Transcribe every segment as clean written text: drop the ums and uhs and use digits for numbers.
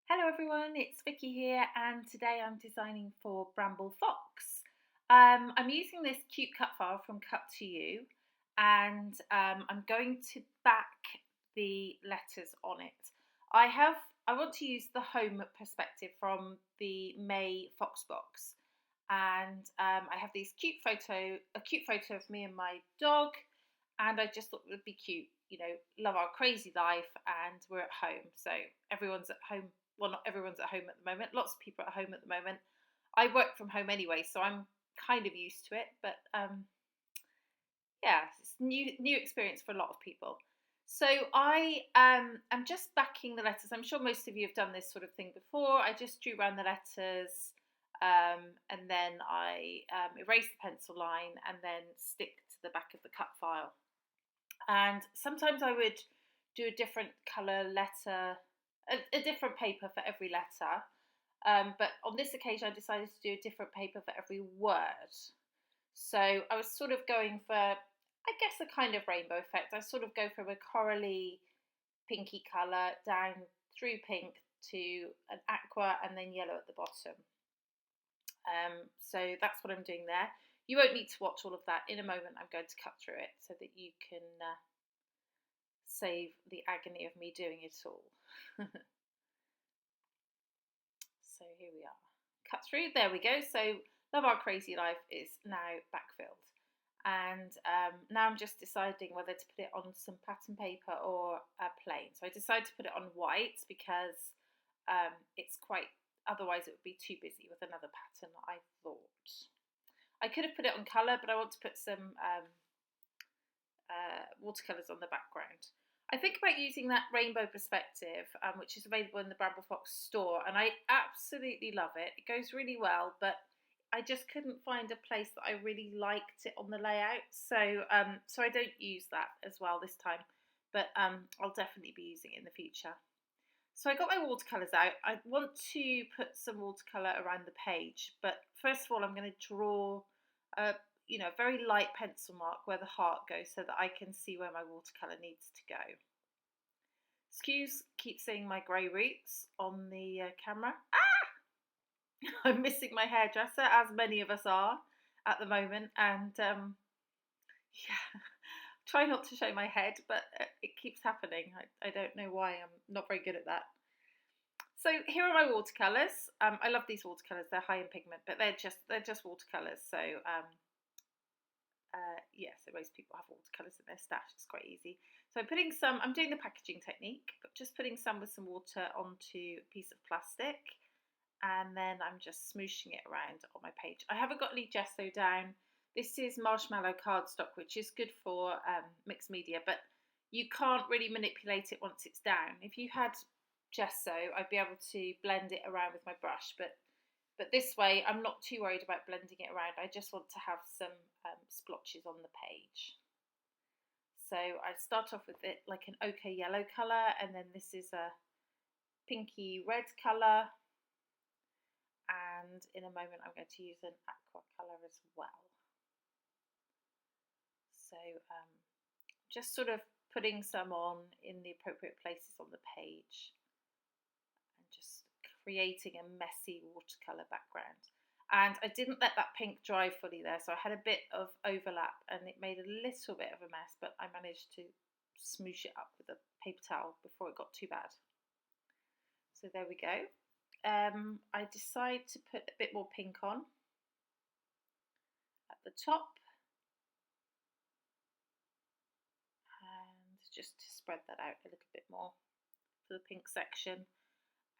Hello everyone, it's Vicki here, and today I'm designing for Bramble Fox. I'm using this cute cut file from Cut to You, and I'm going to back the letters on it. I want to use the Home Perspective from the May FoxBox, and I have a cute photo of me and my dog, and I just thought it would be cute. Love our crazy life, and we're at home, so everyone's at home. Well, not everyone's at home at the moment. Lots of people are at home at the moment. I work from home anyway, so I'm kind of used to it. But yeah, it's new experience for a lot of people. So I am just backing the letters. I'm sure most of you have done this sort of thing before. I just drew around the letters, and then I erase the pencil line and then stick to the back of the cut file. And sometimes I would do a different colour letter, a different paper for every letter. But on this occasion, I decided to do a different paper for every word. So I was sort of going for, I guess, a kind of rainbow effect. I sort of go from a corally pinky colour down through pink to an aqua and then yellow at the bottom. So that's what I'm doing there. You won't need to watch all of that. In a moment, I'm going to cut through it so that you can save the agony of me doing it all. So here we are. Cut through, there we go. So Love Our Crazy Life is now backfilled. And now I'm just deciding whether to put it on some pattern paper or plain. So I decided to put it on white because it's quite, otherwise it would be too busy with another pattern, I thought. I could have put it on colour, but I want to put some watercolours on the background. I think about using that rainbow perspective, which is available in the Bramble Fox store, and I absolutely love it. It goes really well, but I just couldn't find a place that I really liked it on the layout, so I don't use that as well this time, but I'll definitely be using it in the future. So I got my watercolours out. I want to put some watercolour around the page, but first of all I'm going to draw a very light pencil mark where the heart goes so that I can see where my watercolour needs to go. Excuse, keep seeing my grey roots on the camera. I'm missing my hairdresser, as many of us are at the moment, and yeah, try not to show my head, but it keeps happening. I don't know why. I'm not very good at that. So here are my watercolours. I love these watercolours. They're high in pigment, but they're just watercolours. So yeah, so most people have watercolours in their stash. It's quite easy. So I'm doing the packaging technique, but just putting some with some water onto a piece of plastic, and then I'm just smooshing it around on my page. I haven't got any gesso down. This is marshmallow cardstock, which is good for mixed media, but you can't really manipulate it once it's down. If you had gesso, I'd be able to blend it around with my brush, but this way I'm not too worried about blending it around. I just want to have some splotches on the page. So I start off with it like an ochre yellow colour, and then this is a pinky red colour, and in a moment I'm going to use an aqua colour as well. So just sort of putting some on in the appropriate places on the page and just creating a messy watercolour background. And I didn't let that pink dry fully there, so I had a bit of overlap and it made a little bit of a mess, but I managed to smoosh it up with a paper towel before it got too bad. So there we go. I decide to put a bit more pink on at the top, and just to spread that out a little bit more for the pink section.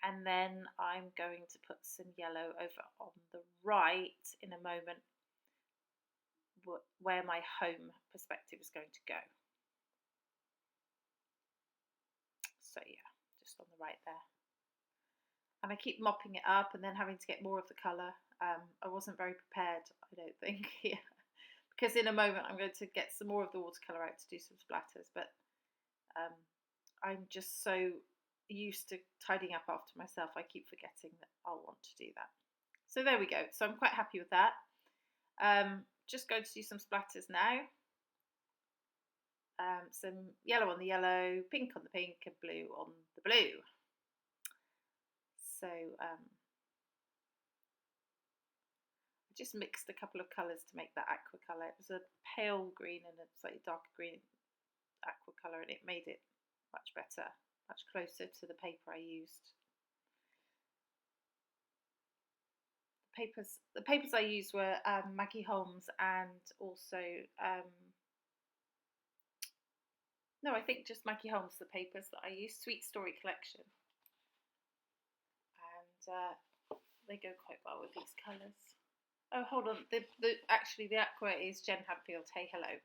And then I'm going to put some yellow over on the right in a moment, where my home perspective is going to go. So yeah, just on the right there. And I keep mopping it up and then having to get more of the colour. I wasn't very prepared, I don't think, here, because in a moment I'm going to get some more of the watercolour out to do some splatters, but I'm just so used to tidying up after myself, I keep forgetting that I'll want to do that. So there we go. So I'm quite happy with that. Just going to do some splatters now. Some yellow on the yellow, pink on the pink, and blue on the blue. So I just mixed a couple of colours to make that aqua colour. It was a pale green and a slightly darker green aqua colour, and it made it much better, much closer to the paper I used. The papers I used were Maggie Holmes and also no, I think just Maggie Holmes, the papers that I used, Sweet Story Collection, and they go quite well with these colours. Oh, hold on, actually the aqua is Jen Hadfield, Hey Hello.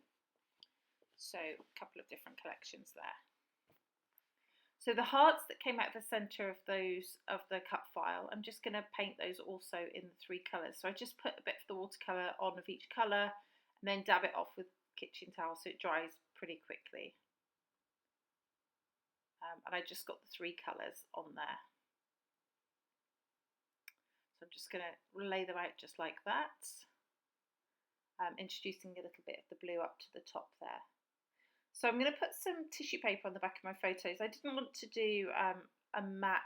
So a couple of different collections there. So the hearts that came out of the centre of the cut file, I'm just going to paint those also in the 3 colours. So I just put a bit of the watercolour on of each colour and then dab it off with kitchen towel so it dries pretty quickly. And I just got the 3 colours on there. So I'm just going to lay them out just like that, introducing a little bit of the blue up to the top there. So I'm going to put some tissue paper on the back of my photos. I didn't want to do a mat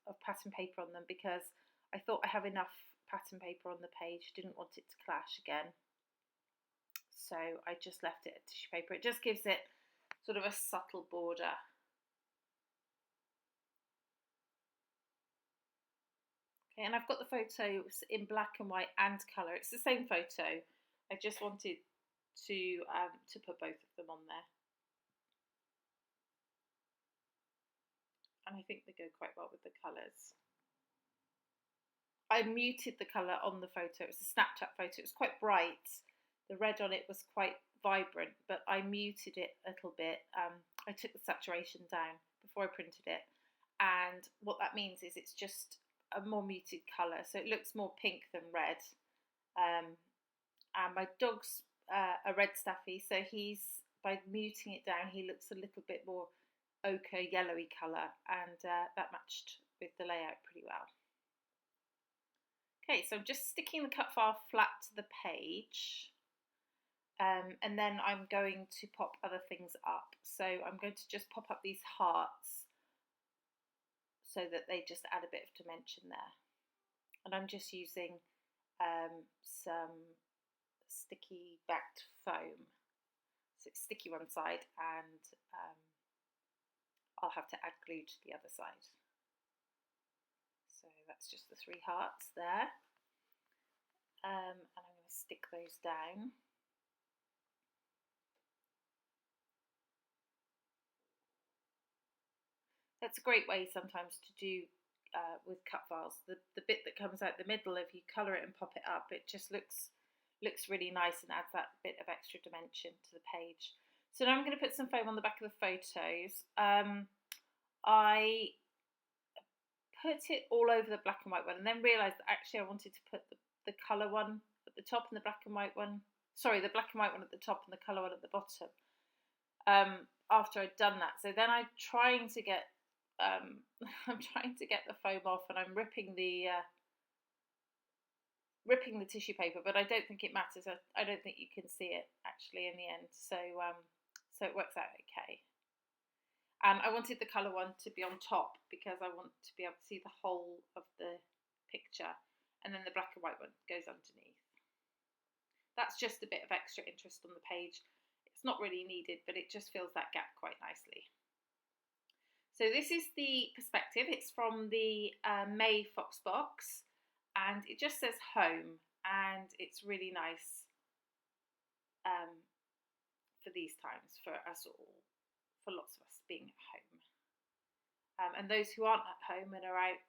of pattern paper on them because I thought I have enough pattern paper on the page. Didn't want it to clash again. So I just left it at tissue paper. It just gives it sort of a subtle border. Okay, and I've got the photos in black and white and colour. It's the same photo. I just wanted to put both of them on there. And I think they go quite well with the colours. I muted the colour on the photo. It was a Snapchat photo. It was quite bright. The red on it was quite vibrant, but I muted it a little bit. I took the saturation down before I printed it. And what that means is it's just a more muted colour. So it looks more pink than red. And my dog's a red staffy, so by muting it down, he looks a little bit more ochre yellowy colour, and that matched with the layout pretty well. Okay, so I'm just sticking the cut file flat to the page, and then I'm going to pop other things up. So I'm going to just pop up these hearts so that they just add a bit of dimension there. And I'm just using some sticky backed foam. So it's sticky one side, and I'll have to add glue to the other side. So that's just the 3 hearts there. And I'm going to stick those down. That's a great way sometimes to do with cut files. The bit that comes out the middle, if you colour it and pop it up, it just looks really nice and adds that bit of extra dimension to the page. So now I'm going to put some foam on the back of the photos. I put it all over the black and white one and then realised that actually I wanted to put the colour one at the top and the black and white one, sorry, the black and white one at the top and the colour one at the bottom, after I'd done that. So then I'm trying to get the foam off, and I'm ripping the tissue paper, but I don't think it matters. I don't think you can see it actually in the end, so it works out okay. And I wanted the colour one to be on top because I want to be able to see the whole of the picture, and then the black and white one goes underneath. That's just a bit of extra interest on the page. It's not really needed, but it just fills that gap quite nicely. So this is the perspective. It's from the May FoxBox, and it just says home, and it's really nice for these times, for us all, for lots of us being at home. And those who aren't at home and are out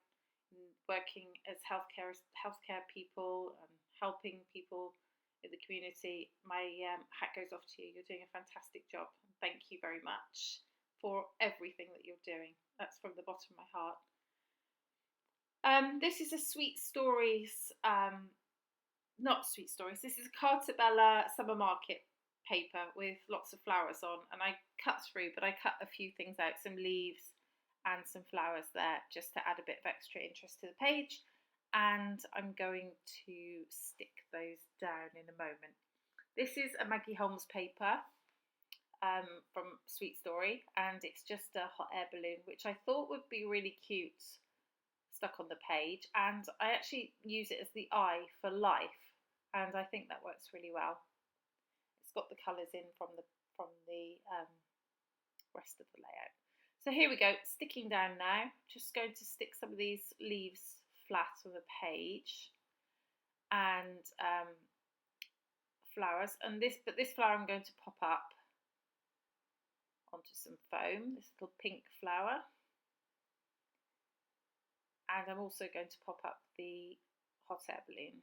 working as healthcare people and helping people in the community, my hat goes off to you. You're doing a fantastic job. Thank you very much for everything that you're doing. That's from the bottom of my heart. This is a Sweet Stories, not Sweet Stories, this is a Cartabella Summer Market paper with lots of flowers on, and I cut through, but I cut a few things out, some leaves and some flowers there, just to add a bit of extra interest to the page, and I'm going to stick those down in a moment. This is a Maggie Holmes paper from Sweet Story, and it's just a hot air balloon, which I thought would be really cute stuck on the page, and I actually use it as the eye for life, and I think that works really well. It's got the colours in from the rest of the layout. So here we go, sticking down now. Just going to stick some of these leaves flat on the page, and flowers, and this flower I'm going to pop up onto some foam, this little pink flower, and I'm also going to pop up the hot air balloon.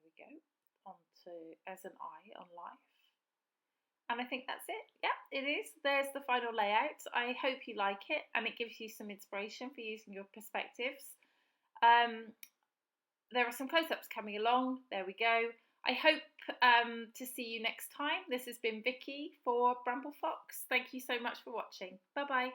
There we go, onto as an eye on life. And I think that's it. Yeah, it is. There's the final layout. I hope you like it and it gives you some inspiration for using your perspectives. There are some close-ups coming along. There we go. I hope to see you next time. This has been Vicky for Bramble Fox. Thank you so much for watching. Bye-bye.